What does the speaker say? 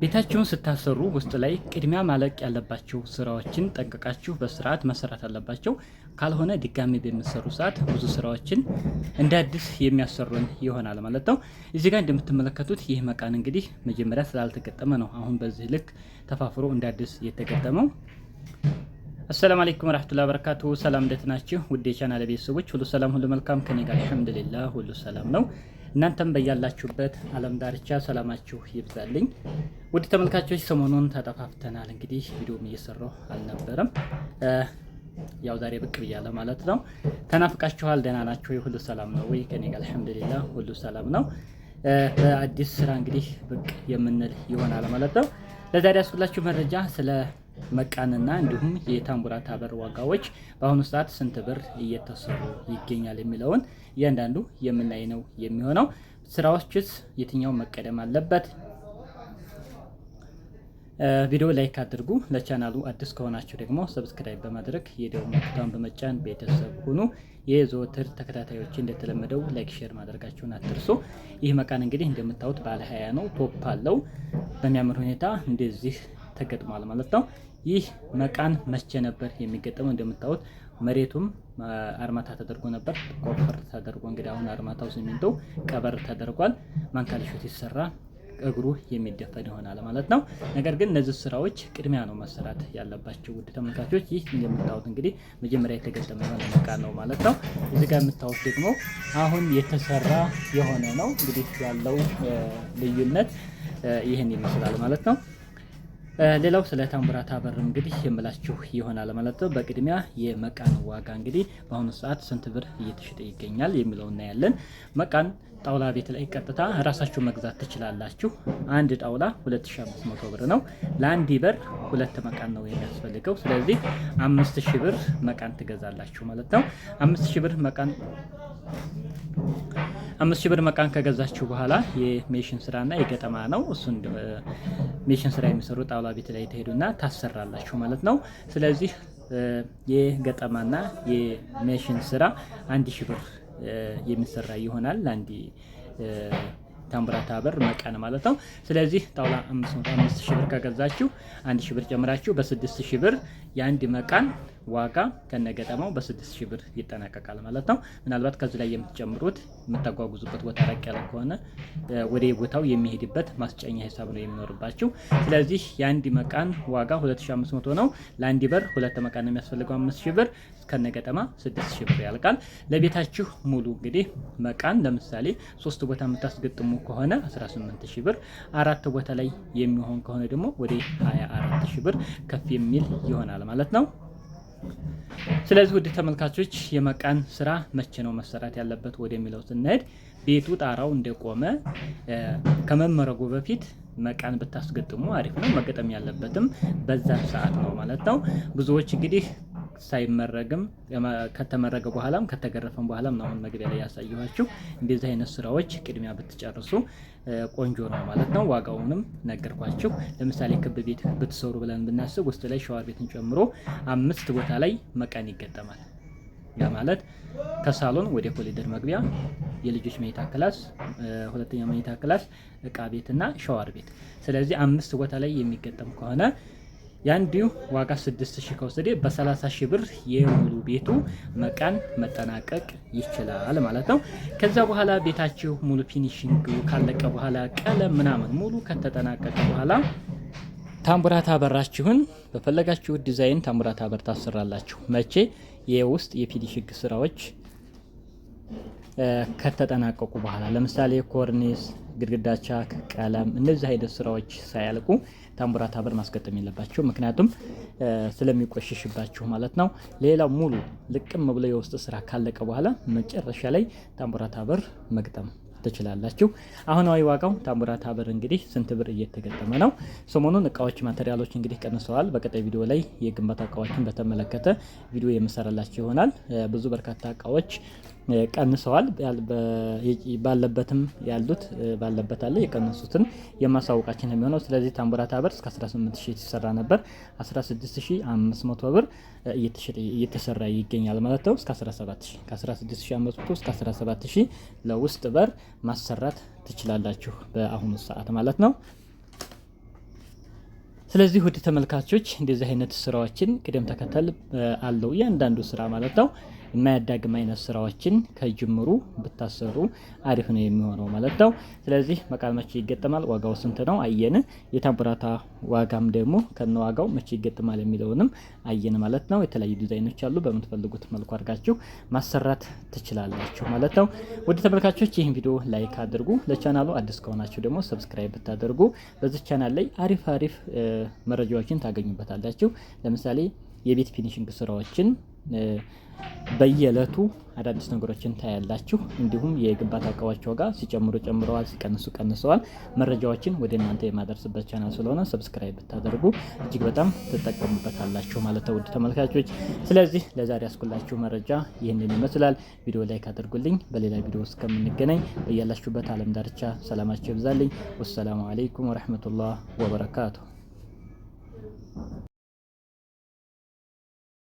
ቤታችሁን ስታሰሩ ውስጥ ላይ ቅድሚያ ማለቅ ያለባቸው ስራዎችን ጠንቅቃችሁ በስርዓት መሰራት አለባቸው። ካልሆነ ድጋሚ በሚሰሩ ሰዓት ብዙ ስራዎችን እንደ አዲስ የሚያሰሩን ይሆናል ማለት ነው። እዚህ ጋር እንደምትመለከቱት ይህ መቃን እንግዲህ መጀመሪያ ስላልተገጠመ ነው አሁን በዚህ ልክ ተፋፍሮ እንደ አዲስ የተገጠመው። አሰላሙ አለይኩም ወራህመቱላሂ ወበረካቱ። ሰላም እንዴት ናችሁ? ውድ የቻናሌ ቤተሰቦች ሁሉ ሰላም ሁሉ መልካም ከኔ ጋር አልሐምዱሊላህ ሁሉ ሰላም ነው። እናንተም በያላችሁበት ዓለም ዳርቻ ሰላማችሁ ይብዛልኝ። ውድ ተመልካቾች ሰሞኑን ተጠፋፍተናል። እንግዲህ ቪዲዮም እየሰራሁ አልነበረም። ያው ዛሬ ብቅ ብያለሁ ማለት ነው። ተናፍቃችኋል። ደህና ናችሁ? ሁሉ ሰላም ነው ወይ? ከኔ ጋር አልሐምዱሊላህ ሁሉ ሰላም ነው። በአዲስ ስራ እንግዲህ ብቅ የምንል ይሆናል ማለት ነው። ለዛሬ ያስኩላችሁ መረጃ ስለ መቃንና እንዲሁም የታምቡራታ በር ዋጋዎች በአሁኑ ሰዓት ስንት ብር እየተሰሩ ይገኛል የሚለውን እያንዳንዱ የምናይ ነው የሚሆነው። ስራዎችስ የትኛው መቀደም አለበት? ቪዲዮ ላይክ አድርጉ። ለቻናሉ አዲስ ከሆናችሁ ደግሞ ሰብስክራይብ በማድረግ የደወል ምልክቱን በመጫን ቤተሰብ ሁኑ። የዘወትር ተከታታዮች እንደተለመደው ላይክ ሼር ማድረጋችሁን አትርሱ። ይህ መቃን እንግዲህ እንደምታዩት ባለ 20 ነው። ቶፕ አለው። በሚያምር ሁኔታ እንደዚህ ተገጥሟል ማለት ነው። ይህ መቃን መቼ ነበር የሚገጠመው? እንደምታዩት መሬቱም አርማታ ተደርጎ ነበር። ቆፈር ተደርጎ እንግዲህ አሁን አርማታው ሲሚንቶ ቀበር ተደርጓል። ማንካሊሾት ይሰራ እግሩ የሚደፈን ይሆናል ማለት ነው። ነገር ግን እነዚህ ስራዎች ቅድሚያ ነው መሰራት ያለባቸው። ውድ ተመልካቾች ይህ እንደምታዩት እንግዲህ መጀመሪያ የተገጠመ የሆነ መቃን ነው ማለት ነው። እዚህ ጋር የምታዩት ደግሞ አሁን የተሰራ የሆነ ነው። እንግዲህ ያለው ልዩነት ይህን ይመስላል ማለት ነው። ሌላው ስለ ታምቡራታ በር እንግዲህ የምላችሁ ይሆናል ማለት ነው። በቅድሚያ የመቃን ዋጋ እንግዲህ በአሁኑ ሰዓት ስንት ብር እየተሸጠ ይገኛል የሚለው እናያለን። መቃን ጣውላ ቤት ላይ ቀጥታ ራሳችሁ መግዛት ትችላላችሁ። አንድ ጣውላ 2500 ብር ነው። ለአንድ በር ሁለት መቃን ነው የሚያስፈልገው። ስለዚህ 5000 ብር መቃን ትገዛላችሁ ማለት ነው። 5000 ብር መቃን 5000 ብር መቃን ከገዛችሁ በኋላ የሜሽን ስራና የገጠማ ነው። እሱን ሜሽን ስራ የሚሰሩ ጣውላ ቤት ላይ ተሄዱና ታሰራላችሁ ማለት ነው። ስለዚህ የገጠማና የሜሽን ስራ 1000 ብር የሚሰራ ይሆናል ለአንድ ታምቡራታ በር መቃን ማለት ነው። ስለዚህ ጣውላ 5000 ብር ከገዛችሁ 1000 ብር ጨምራችሁ በ6000 ብር የአንድ መቃን ዋጋ ከነገጠማው በ6000 ብር ይጠናቀቃል ማለት ነው። ምናልባት ከዚህ ላይ የምትጨምሩት የምታጓጉዙበት ቦታ ራቅ ያለ ከሆነ ወደ ቦታው የሚሄድበት ማስጫኛ ሂሳብ ነው የሚኖርባችሁ። ስለዚህ የአንድ መቃን ዋጋ 2500 ነው። ለአንድ በር ሁለት መቃን ነው የሚያስፈልገው 5000 ብር ከነገጠማ 6000 ብር ያልቃል። ለቤታችሁ ሙሉ እንግዲህ መቃን ለምሳሌ 3 ቦታ የምታስገጥሙ ከሆነ 18000 ብር፣ 4 ቦታ ላይ የሚሆን ከሆነ ደግሞ ወደ 24000 ብር ከፍ የሚል ይሆናል ማለት ነው። ስለዚህ ውድ ተመልካቾች የመቃን ስራ መቼ ነው መሰራት ያለበት ወደሚለው ስንሄድ ቤቱ ጣራው እንደቆመ ከመመረጉ በፊት መቃን ብታስገጥሙ አሪፍ ነው። መገጠም ያለበትም በዛ ሰዓት ነው ማለት ነው። ብዙዎች እንግዲህ ሳይመረግም ከተመረገ በኋላም ከተገረፈም በኋላም ነው መግቢያ ላይ ያሳየኋችሁ። እንደዚህ አይነት ስራዎች ቅድሚያ ብትጨርሱ ቆንጆ ነው ማለት ነው። ዋጋውንም ነገርኳችሁ። ለምሳሌ ክብ ቤት ብትሰሩ ብለን ብናስብ ውስጥ ላይ ሻወር ቤትን ጨምሮ 5 ቦታ ላይ መቃን ይገጠማል። ያ ማለት ከሳሎን ወደ ኮሪደር መግቢያ፣ የልጆች መኝታ ክላስ፣ ሁለተኛ መኝታ ክላስ፣ እቃ ቤትና ሻወር ቤት። ስለዚህ 5 ቦታ ላይ የሚገጠም ከሆነ ያንዱ ዋጋ 6000 ከወሰደ በ30000 ብር የሙሉ ቤቱ መቃን መጠናቀቅ ይችላል ማለት ነው። ከዛ በኋላ ቤታችሁ ሙሉ ፊኒሺንግ ካለቀ በኋላ ቀለም ምናምን ሙሉ ከተጠናቀቀ በኋላ ታምቡራታ በራችሁን በፈለጋችሁ ዲዛይን ታምቡራታ በር ታሰራላችሁ። መቼ? የውስጥ የፊኒሺንግ ስራዎች ከተጠናቀቁ በኋላ ለምሳሌ ኮርኒስ፣ ግድግዳ ቻክ፣ ቀለም እነዚህ አይነት ስራዎች ሳያልቁ ታምቡራታ በር ማስገጠም የለባችሁ። ምክንያቱም ስለሚቆሽሽባችሁ ማለት ነው። ሌላው ሙሉ ልቅም ብሎ የውስጥ ስራ ካለቀ በኋላ መጨረሻ ላይ ታምቡራታ በር መግጠም ትችላላችሁ። አሁናዊ ዋጋው ታምቡራታ በር እንግዲህ ስንት ብር እየተገጠመ ነው? ሰሞኑን እቃዎች ማቴሪያሎች እንግዲህ ቀንሰዋል። በቀጣይ ቪዲዮ ላይ የግንባታ እቃዎችን በተመለከተ ቪዲዮ የምሰራላችሁ ይሆናል። ብዙ በርካታ እቃዎች ቀንሰዋል። ባለበትም ያሉት ባለበት አለ። የቀነሱትን የማሳውቃችን የሚሆነው። ስለዚህ ታምቡራታ በር እስከ 18000 ሲሰራ ነበር 16500 ብር እየተሰራ ይገኛል ማለት ነው። እስከ 17000 ከ16500 እስከ 17000 ለውስጥ በር ማሰራት ትችላላችሁ በአሁኑ ሰዓት ማለት ነው። ስለዚህ ውድ ተመልካቾች እንደዚህ አይነት ስራዎችን ቅደም ተከተል አለው እያንዳንዱ ስራ ማለት ነው። የማያዳግም አይነት ስራዎችን ከጅምሩ ብታሰሩ አሪፍ ነው የሚሆነው ማለት ነው። ስለዚህ መቃል መቼ ይገጠማል፣ ዋጋው ስንት ነው አየን። የታምቡራታ ዋጋም ደግሞ ከነ ዋጋው መቼ ይገጠማል የሚለውንም አየን ማለት ነው። የተለያዩ ዲዛይኖች አሉ። በምትፈልጉት መልኩ አድርጋችሁ ማሰራት ትችላላችሁ ማለት ነው። ውድ ተመልካቾች ይህን ቪዲዮ ላይክ አድርጉ። ለቻናሉ አዲስ ከሆናችሁ ደግሞ ሰብስክራይብ ብታደርጉ በዚህ ቻናል ላይ አሪፍ መረጃዎችን ታገኙበታላችሁ። ለምሳሌ የቤት ፊኒሽንግ ስራዎችን በየዕለቱ አዳዲስ ነገሮችን ታያላችሁ። እንዲሁም የግንባታ እቃዎች ዋጋ ሲጨምሩ ጨምረዋል፣ ሲቀንሱ ቀንሰዋል። መረጃዎችን ወደ እናንተ የማደርስበት ቻናል ስለሆነ ሰብስክራይብ ብታደርጉ እጅግ በጣም ትጠቀሙበታላችሁ ማለት ነው ውድ ተመልካቾች። ስለዚህ ለዛሬ ያስኩላችሁ መረጃ ይህንን ይመስላል። ቪዲዮ ላይክ አድርጉልኝ። በሌላ ቪዲዮ እስከምንገናኝ በያላችሁበት ዓለም ዳርቻ ሰላማችሁ ይብዛልኝ። ወሰላሙ አለይኩም ወረህመቱላህ ወበረካቱ።